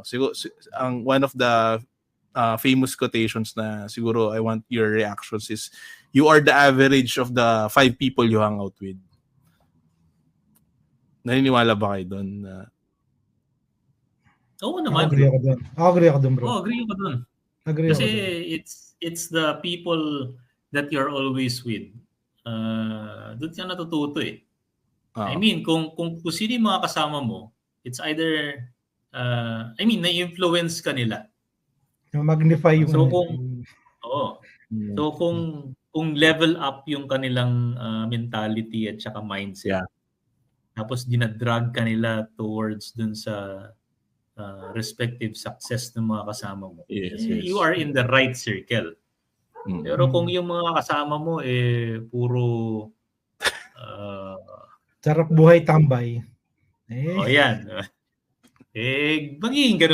Siguro ang one of the famous quotations na siguro I want your reactions is, you are the average of the 5 people you hang out with. Naniniwala ba kayo doon? Oo naman. Agree ako doon, bro. Oo, agree ako doon. Kasi it's the people that you're always with. Doon ka natututo eh. I mean, kung sino yung mga kasama mo, it's either na-influence ka nila. Magnify yung So kung level up yung kanilang mentality at saka mindset. Yeah. Tapos dinadrag ka nila towards dun sa respective success ng mga kasama mo. Yes. You are in the right circle. Pero kung yung mga kasama mo puro sarap buhay tambay. yan. Magiging ganun